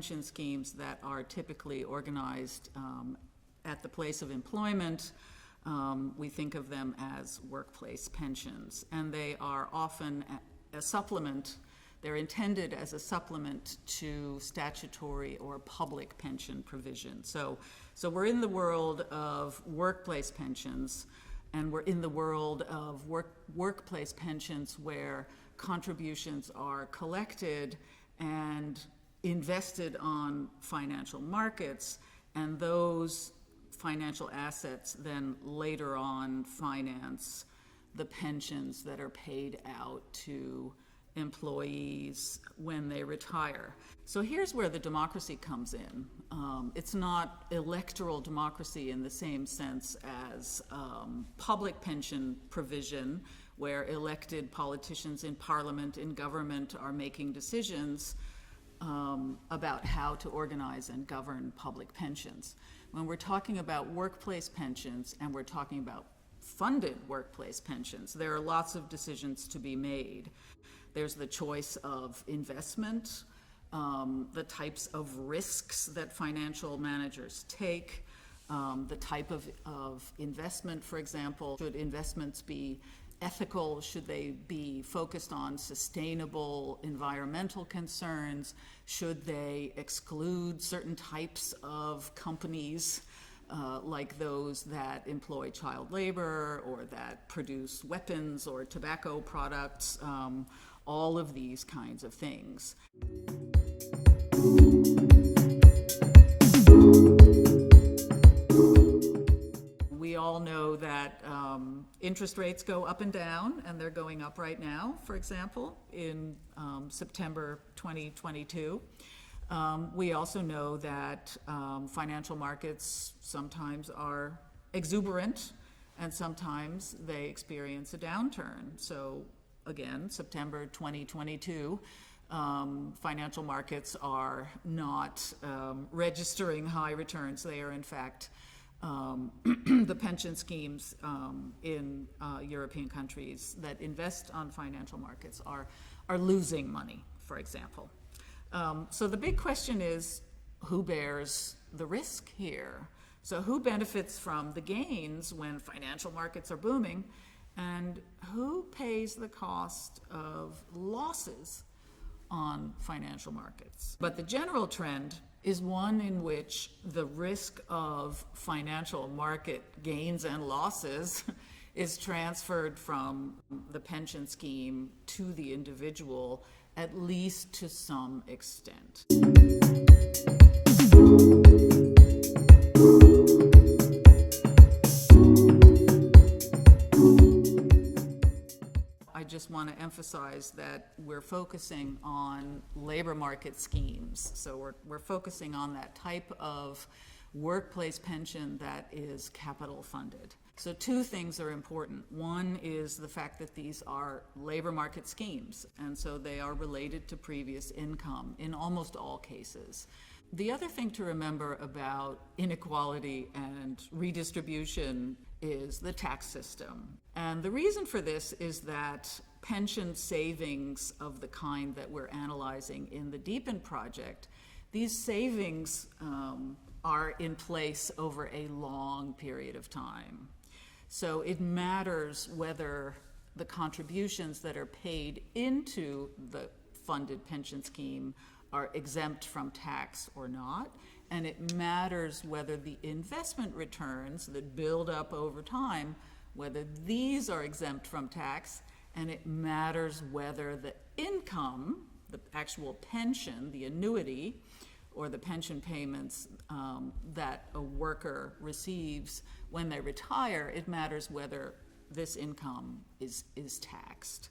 pension schemes that are typically organized at the place of employment. We think of them as workplace pensions, and they are often a supplement. They're intended as a supplement to statutory or public pension provision. So we're in the world of workplace pensions, and we're in the world of workplace pensions where contributions are collected and invested on financial markets, and those financial assets then later on finance the pensions that are paid out to employees when they retire. So here's where the democracy comes in. It's not electoral democracy in the same sense as public pension provision, where elected politicians in parliament, in government, are making decisions about how to organize and govern public pensions. When we're talking about workplace pensions and we're talking about funded workplace pensions, there are lots of decisions to be made. There's the choice of investment, the types of risks that financial managers take, the type of investment, for example. Should investments be ethical? Should they be focused on sustainable environmental concerns? Should they exclude certain types of companies, like those that employ child labor or that produce weapons or tobacco products? All of these kinds of things. We all know that interest rates go up and down, and they're going up right now, for example, in September 2022. We also know that financial markets sometimes are exuberant, and sometimes they experience a downturn. So again, September 2022, financial markets are not registering high returns. They are, in fact, the pension schemes in European countries that invest on financial markets are losing money, for example. So the big question is, who bears the risk here? So who benefits from the gains when financial markets are booming, and who pays the cost of losses on financial markets? But the general trend is one in which the risk of financial market gains and losses is transferred from the pension scheme to the individual, at least to some extent. I just want to emphasize that we're focusing on labor market schemes. So we're focusing on that type of workplace pension that is capital funded. So two things are important. One is the fact that these are labor market schemes, and so they are related to previous income in almost all cases. The other thing to remember about inequality and redistribution is the tax system. And the reason for this is that pension savings of the kind that we're analyzing in the DEEPEN project, these savings are in place over a long period of time. So it matters whether the contributions that are paid into the funded pension scheme are exempt from tax or not, and it matters whether the investment returns that build up over time, whether these are exempt from tax, and it matters whether the income, the actual pension, the annuity, or the pension payments that a worker receives when they retire, it matters whether this income is taxed.